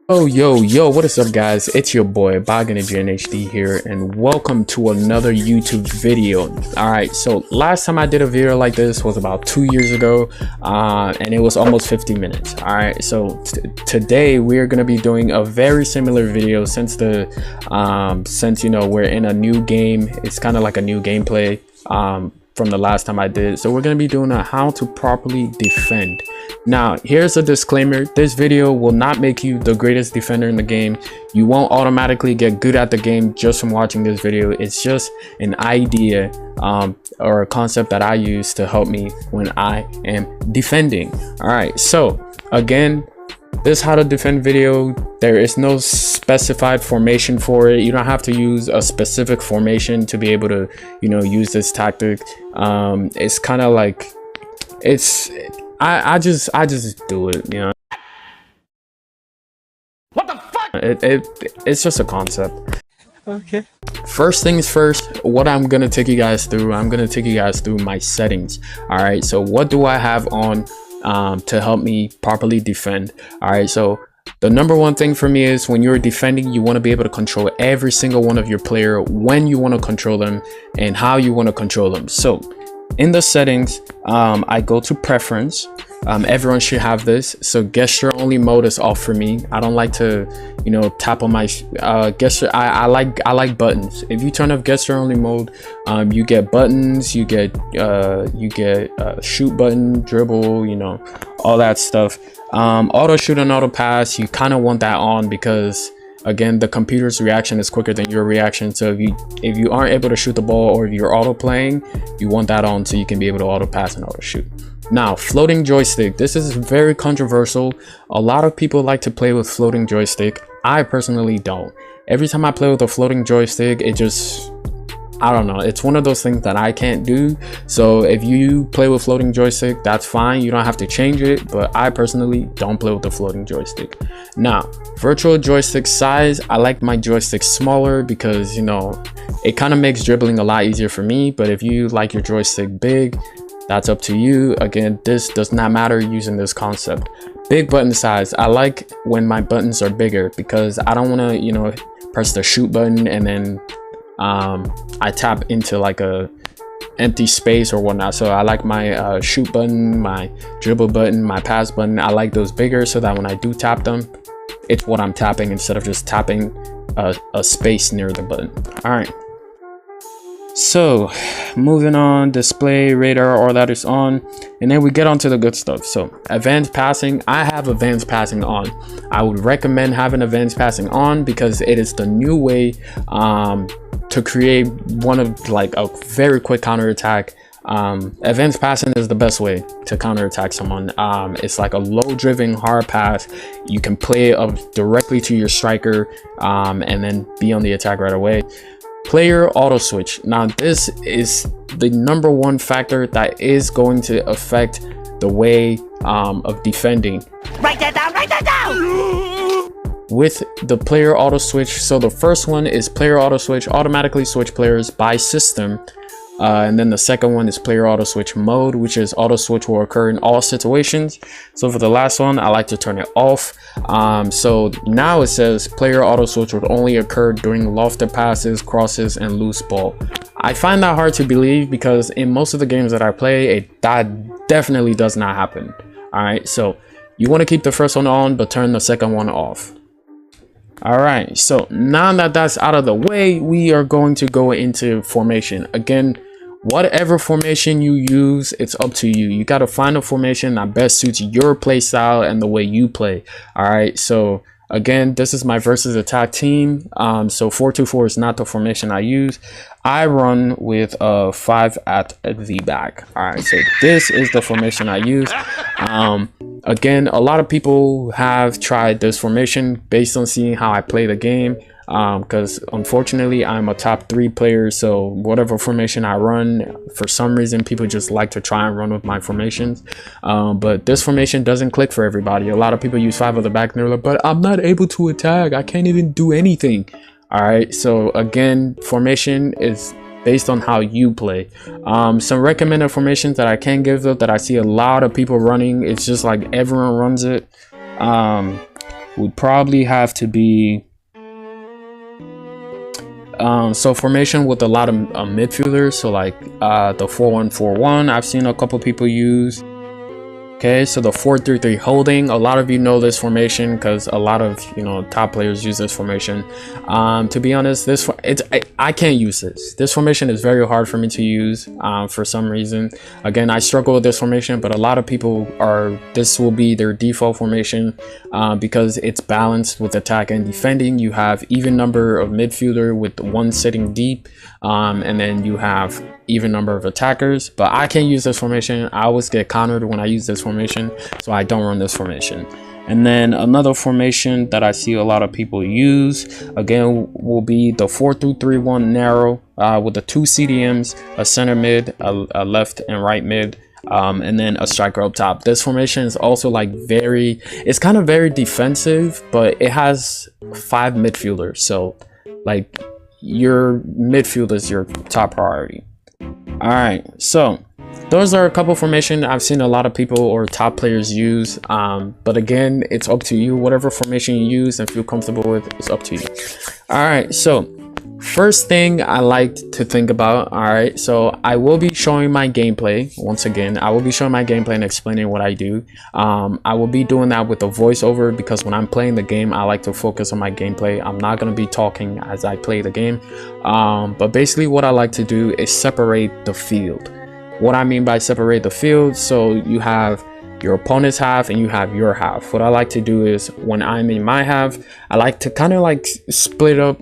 Yo, what is up guys? It's your boy HD here, and welcome to another YouTube video. Alright, so last time I did a video like this was about 2 years ago, and it was almost 50 minutes. Alright, so today we're gonna be doing a very similar video since you know we're in a new game. It's kind of like a new gameplay from the last time I did. So we're gonna be doing a how to properly defend. Now, here's a disclaimer. This video will not make you the greatest defender in the game. You won't automatically get good at the game just from watching this video. It's just an idea or a concept that I use to help me when I am defending. All right, so again, this how to defend video, there is no specified formation for it. You don't have to use a specific formation to be able to, you know, use this tactic. It's kind of like I just do it, you know. What the fuck? It's just a concept. Okay. First things first, what I'm gonna take you guys through, my settings. All right, so what do I have on to help me properly defend? All right, so the number one thing for me is when you're defending, you want to be able to control every single one of your player, when you want to control them and how you want to control them. So in the settings, I go to preference. Everyone should have this. So gesture only mode is off for me. I don't like to, you know, tap on my gesture. I like buttons. If you turn off gesture only mode, you get buttons, you get shoot button, dribble, you know, all that stuff. Auto shoot and auto pass, you kind of want that on because again, the computer's reaction is quicker than your reaction. So if you aren't able to shoot the ball, or if you're auto playing, you want that on so you can be able to auto pass and auto shoot. Now, floating joystick, this is very controversial. A lot of people like to play with floating joystick. I personally don't. Every time I play with a floating joystick, it just, I don't know, it's one of those things that I can't do. So if you play with floating joystick, that's fine, you don't have to change it, but I personally don't play with the floating joystick. Now, virtual joystick size, I like my joystick smaller because, you know, it kind of makes dribbling a lot easier for me. But if you like your joystick big, that's up to you. Again, this does not matter using this concept. Big button size, I like when my buttons are bigger because I don't want to, you know, press the shoot button and then I tap into like a empty space or whatnot. So I like my shoot button, my dribble button, my pass button, I like those bigger so that when I do tap them, it's what I'm tapping instead of just tapping a space near the button. All right, so moving on, display, radar, all that is on, and then we get on to the good stuff. So advanced passing, I have advanced passing on. I would recommend having advanced passing on because it is the new way to create one of like a very quick counter attack. Advanced passing is the best way to counter attack someone. It's like a low driven hard pass. You can play it directly to your striker and then be on the attack right away. Player auto switch, now this is the number one factor that is going to affect the way of defending. Write that down with the player auto switch. So the first one is player auto switch, automatically switch players by system, and then the second one is player auto switch mode, which is auto switch will occur in all situations. So for the last one, I like to turn it off. So now it says player auto switch would only occur during lofted passes, crosses, and loose ball. I find that hard to believe because in most of the games that I play, that definitely does not happen. All right, so you want to keep the first one on but turn the second one off. All right, so now that that's out of the way, we are going to go into formation. Again, whatever formation you use, it's up to you. You got to find a formation that best suits your play style and the way you play. All right, so again, this is my versus attack team. So 4-2-4 is not the formation I use. I run with 5 at the back. All right, so this is the formation I use. Again, a lot of people have tried this formation based on seeing how I play the game, because unfortunately I'm a top 3 player, so whatever formation I run, for some reason people just like to try and run with my formations. But this formation doesn't click for everybody. A lot of people use 5 at the back and they're like, but I'm not able to attack, I can't even do anything. All right, so again, formation is based on how you play. Some recommended formations that I can give though, that I see a lot of people running, it's just like everyone runs it. would probably have to be so formation with a lot of midfielders, so like the 4-1-4-1 I've seen a couple people use. Okay, so the 4-3-3 holding, a lot of you know this formation because a lot of, you know, top players use this formation. To be honest, I can't use this formation is very hard for me to use for some reason. Again, I struggle with this formation, but a lot of people this will be their default formation because it's balanced with attack and defending. You have even number of midfielder with one sitting deep, and then you have even number of attackers. But I can't use this formation. I always get countered when I use this formation, so I don't run this formation. And then another formation that I see a lot of people use again will be the 4-2-3-1 narrow with the 2 CDMs, a center mid, a left and right mid, and then a striker up top. This formation is also like it's kind of very defensive, but it has 5 midfielders, so like your midfield is your top priority. All right, so those are a couple formation I've seen a lot of people or top players use, but again, it's up to you. Whatever formation you use and feel comfortable with, it's up to you. All right, so first thing I like to think about, all right, so I will be showing my gameplay. Once again, I will be showing my gameplay and explaining what I do. I will be doing that with a voiceover because when I'm playing the game, I like to focus on my gameplay. I'm not going to be talking as I play the game, but basically what I like to do is separate the field. What I mean by separate the field, so you have your opponent's half and you have your half. What I like to do is when I'm in my half, I like to kind of like split up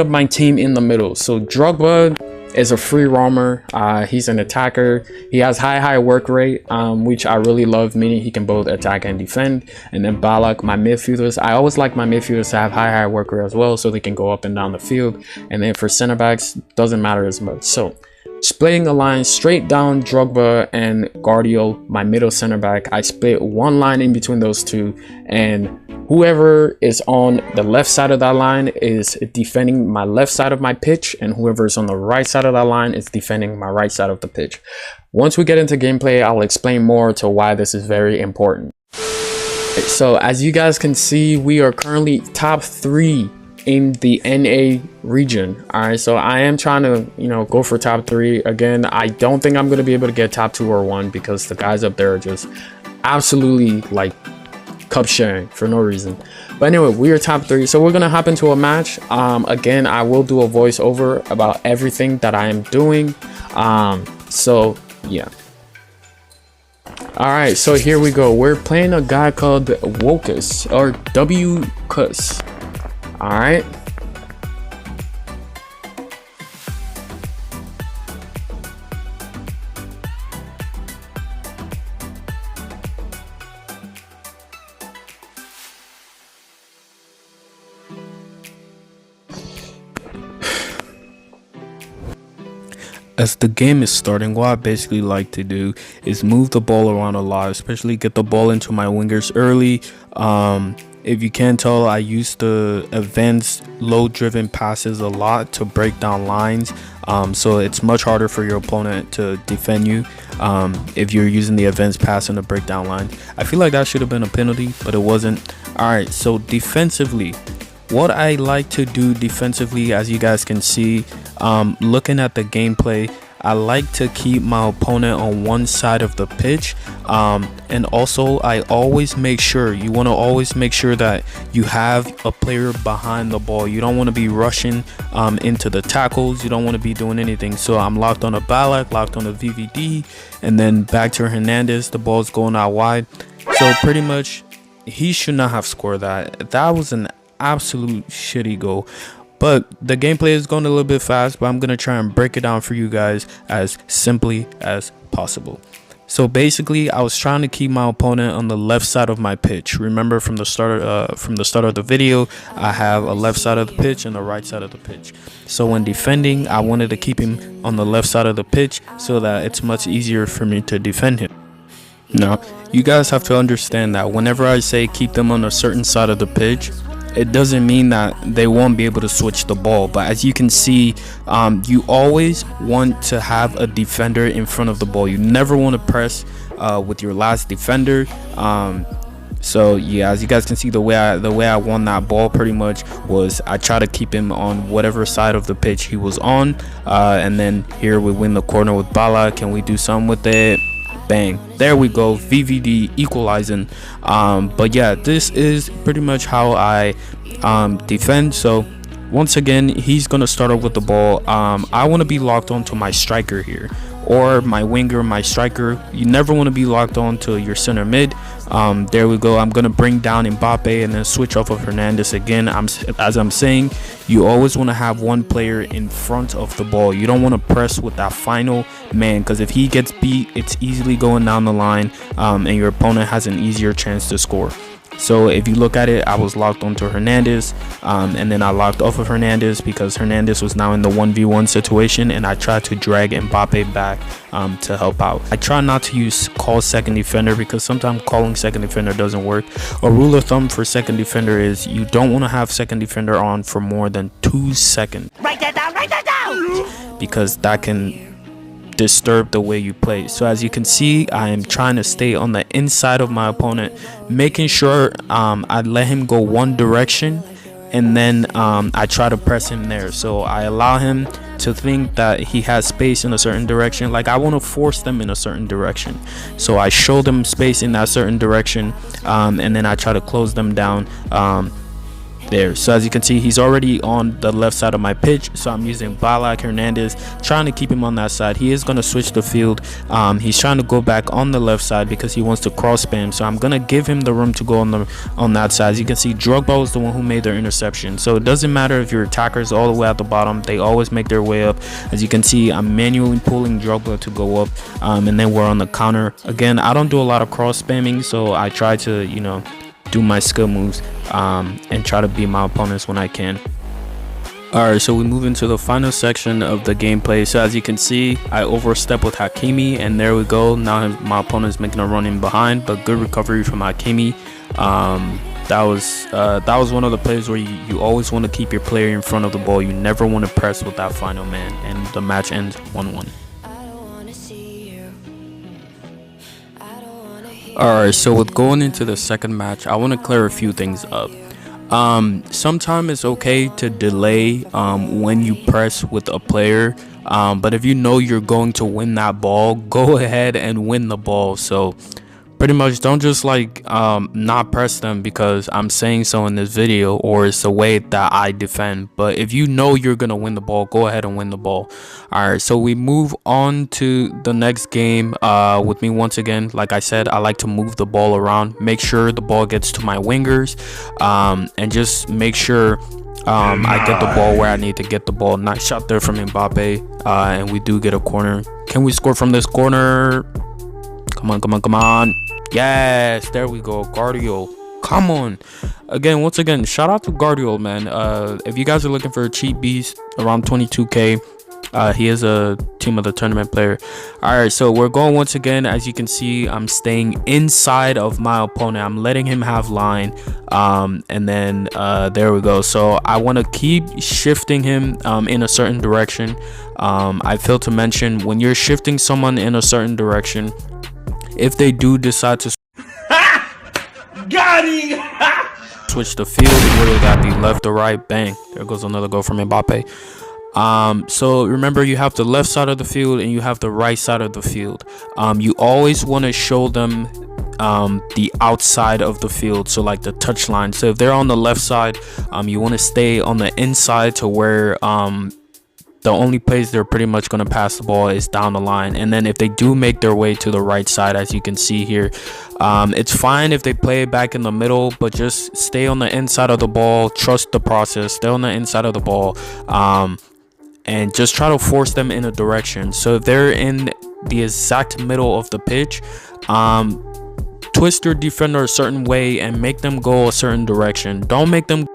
my team in the middle. So Drogba is a free roamer. He's an attacker. He has high work rate, which I really love, meaning he can both attack and defend. And then Balak, my midfielders, I always like my midfielders to have high work rate as well, so they can go up and down the field. And then for center backs, doesn't matter as much. So splitting a line straight down Drogba and Guardiola, my middle center back, I split one line in between those two, and whoever is on the left side of that line is defending my left side of my pitch, and whoever is on the right side of that line is defending my right side of the pitch. Once we get into gameplay, I'll explain more to why this is very important. So as you guys can see, we are currently top 3 in the NA region. All right, so I am trying to, you know, go for top 3 again. I don't think I'm going to be able to get top 2 or 1 because the guys up there are just absolutely like cup sharing for no reason. But anyway, we are top 3, so we're gonna hop into a match. Again, I will do a voiceover about everything that I am doing. So yeah. All right, so here we go. We're playing a guy called Wokus or W-Kus. All right. As the game is starting, what I basically like to do is move the ball around a lot, especially get the ball into my wingers early. If you can't tell, I use the advanced low driven passes a lot to break down lines, so it's much harder for your opponent to defend you if you're using the advanced passing to break down lines. I feel like that should have been a penalty, but it wasn't. All right, so defensively, what I like to do defensively, as you guys can see, looking at the gameplay, I like to keep my opponent on one side of the pitch, and also I always make sure, you want to always make sure that you have a player behind the ball. You don't want to be rushing into the tackles. You don't want to be doing anything. So I'm locked on a Balak, locked on a VVD, and then back to Hernandez. The ball's going out wide, so pretty much he should not have scored that. That was an absolute shitty goal. But the gameplay is going a little bit fast, but I'm going to try and break it down for you guys as simply as possible. So basically, I was trying to keep my opponent on the left side of my pitch. Remember from the start of the video, I have a left side of the pitch and a right side of the pitch. So when defending, I wanted to keep him on the left side of the pitch so that it's much easier for me to defend him. Now, you guys have to understand that whenever I say keep them on a certain side of the pitch, it doesn't mean that they won't be able to switch the ball. But as you can see, you always want to have a defender in front of the ball. You never want to press with your last defender. So yeah, as you guys can see, the way I won that ball pretty much was I try to keep him on whatever side of the pitch he was on, and then here we win the corner with Bala. Can we do something with it? Bang, there we go, VVD equalizing. But yeah, this is pretty much how I defend. So once again, he's gonna start off with the ball. I want to be locked onto my striker here, or my winger, my striker. You never want to be locked on to your center mid. There we go. I'm gonna bring down Mbappe and then switch off of Hernandez again. As I'm saying, you always want to have one player in front of the ball. You don't want to press with that final man, because if he gets beat, it's easily going down the line, and your opponent has an easier chance to score. So if you look at it, I was locked onto Hernandez, and then I locked off of Hernandez because Hernandez was now in the 1v1 situation, and I tried to drag Mbappe back to help out. I try not to call second defender, because sometimes calling second defender doesn't work. A rule of thumb for second defender is you don't want to have second defender on for more than 2 seconds. Write that down, because that can disturb the way you play. So as you can see, I am trying to stay on the inside of my opponent, making sure I let him go one direction, and then I try to press him there. So I allow him to think that he has space in a certain direction. Like, I want to force them in a certain direction, so I show them space in that certain direction, and then I try to close them down there. So as you can see, he's already on the left side of my pitch, so I'm using Balak Hernandez, trying to keep him on that side. He is going to switch the field. He's trying to go back on the left side because he wants to cross spam, so I'm going to give him the room to go on that side. As you can see, Drogba was the one who made their interception, so it doesn't matter if your attackers all the way at the bottom, they always make their way up. As you can see, I'm manually pulling Drogba to go up, and then we're on the counter. Again, I don't do a lot of cross spamming, so I try to, you know, do my skill moves and try to beat my opponents when I can. Alright, so we move into the final section of the gameplay. So as you can see, I overstep with Hakimi, and there we go. Now my opponent's making a run in behind, but good recovery from Hakimi. That was one of the plays where you always want to keep your player in front of the ball. You never want to press with that final man, and the match ends 1-1. Alright, so with going into the second match, I want to clear a few things up. Sometimes it's okay to delay when you press with a player, but if you know you're going to win that ball, go ahead and win the ball. So pretty much don't just like not press them because I'm saying so in this video, or it's the way that I defend. But if you know you're gonna win the ball, go ahead and win the ball. All right, so we move on to the next game with me once again. Like I said, I like to move the ball around, make sure the ball gets to my wingers, and just make sure I get the ball where I need to get the ball. Nice shot there from Mbappe, and we do get a corner. Can we score from this corner? Come on, come on, come on. Yes, there we go. Guardiol, come on. Once again, shout out to Guardiol, man. If you guys are looking for a cheap beast around 22k, he is a team of the tournament player. All right, so we're going once again. As you can see, I'm staying inside of my opponent. I'm letting him have line, and then there we go. So I want to keep shifting him in a certain direction. I failed to mention, when you're shifting someone in a certain direction, if they do decide to switch the field, whether that be left or right, bang, there goes another goal from Mbappe. So remember, you have the left side of the field and you have the right side of the field. You always want to show them the outside of the field, so like the touch line. So if they're on the left side, you want to stay on the inside to where the only place they're pretty much going to pass the ball is down the line. And then if they do make their way to the right side, as you can see here, it's fine if they play it back in the middle, but just stay on the inside of the ball. Trust the process, stay on the inside of the ball, and just try to force them in a direction. So if they're in the exact middle of the pitch, twist your defender a certain way and make them go a certain direction. Don't make them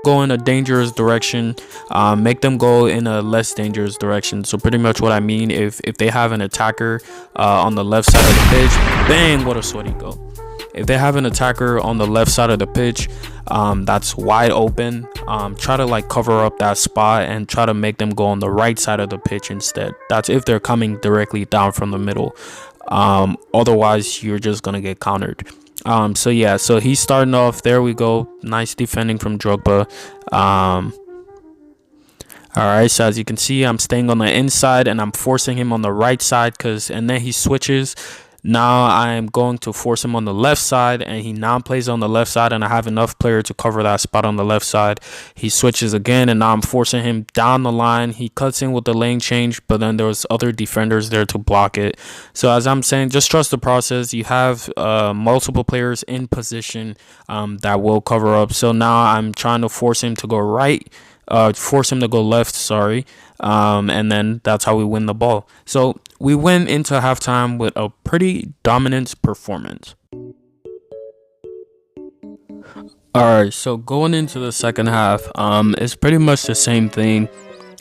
go in a dangerous direction, make them go in a less dangerous direction. So pretty much what I mean, if they have an attacker on the left side of the pitch, bang, what a sweaty goal. If they have an attacker on the left side of the pitch that's wide open, try to like cover up that spot and try to make them go on the right side of the pitch instead. That's if they're coming directly down from the middle. Otherwise you're just gonna get countered. So yeah, so he's starting off. There we go. Nice defending from Drogba. All right, so as you can see, I'm staying on the inside and I'm forcing him on the right side, and then he switches. Now I'm going to force him on the left side, and he now plays on the left side, and I have enough player to cover that spot on the left side. He switches again, and now I'm forcing him down the line. He cuts in with the lane change, but then there was other defenders there to block it. So as I'm saying, just trust the process. You have multiple players in position that will cover up. So now I'm trying to force him to go right. Force him to go left, sorry, and then that's how we win the ball. So we went into halftime with a pretty dominant performance. Alright, so going into the second half, it's pretty much the same thing.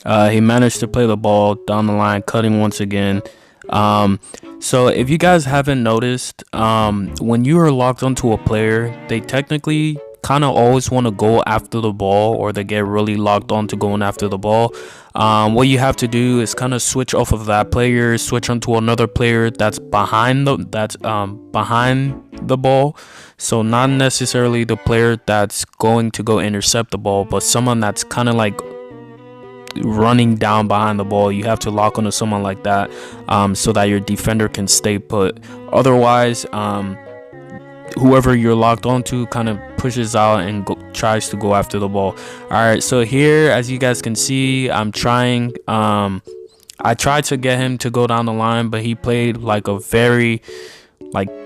He managed to play the ball down the line, cutting once again. So if you guys haven't noticed, when you are locked onto a player, they technically kind of always want to go after the ball, or they get really locked on to going after the ball. What you have to do is kind of switch off of that player, switch onto another player that's behind the ball. So not necessarily the player that's going to go intercept the ball, but someone that's kind of like running down behind the ball. You have to lock onto someone like that, so that your defender can stay put. Otherwise, whoever you're locked onto kind of pushes out and tries to go after the ball. All right, so here, as you guys can see, I'm trying. I tried to get him to go down the line, but he played like a very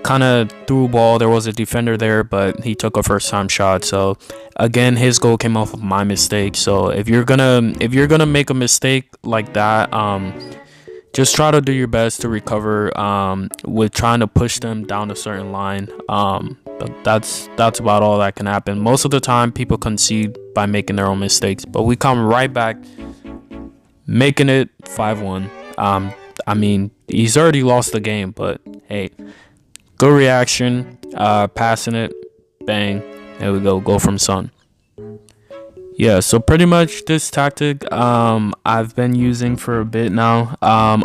kind of through ball. There was a defender there, but he took a first time shot. So again, his goal came off of my mistake. So if you're gonna make a mistake like that, just try to do your best to recover with trying to push them down a certain line. But that's about all that can happen. Most of the time, people concede by making their own mistakes, but we come right back, making it 5-1. I mean, he's already lost the game, but hey, good reaction, passing it, bang, there we go from Son. Yeah, so pretty much this tactic I've been using for a bit now.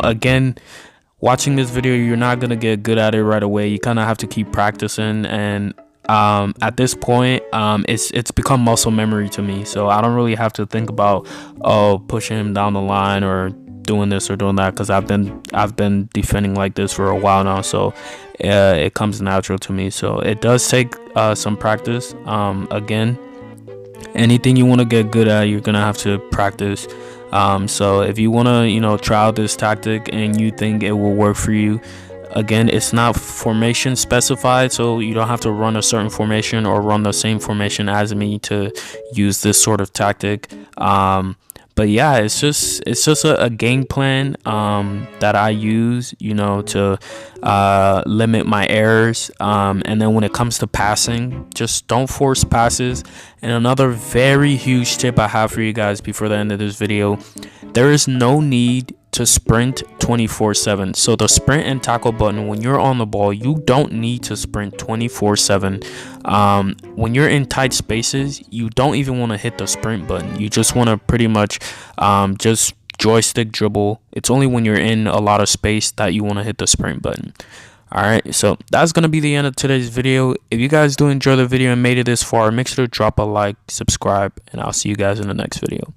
Again, watching this video, you're not gonna get good at it right away. You kind of have to keep practicing, and at this point, it's become muscle memory to me. So I don't really have to think about pushing him down the line or doing this or doing that, because I've been defending like this for a while now. So it comes natural to me. So it does take some practice. Again, anything you want to get good at, you're gonna have to practice. So if you want to try out this tactic and you think it will work for you, again, it's not formation specified, so you don't have to run a certain formation or run the same formation as me to use this sort of tactic. But yeah, it's just a game plan that I use, to limit my errors. And then when it comes to passing, just don't force passes. And another very huge tip I have for you guys before the end of this video: there is no need to sprint 24/7. So the sprint and tackle button, when you're on the ball, you don't need to sprint 24/7. When you're in tight spaces, you don't even want to hit the sprint button. You just want to pretty much just joystick dribble. It's only when you're in a lot of space that you want to hit the sprint button. Alright, so that's gonna be the end of today's video. If you guys do enjoy the video and made it this far, make sure to drop a like, subscribe, and I'll see you guys in the next video.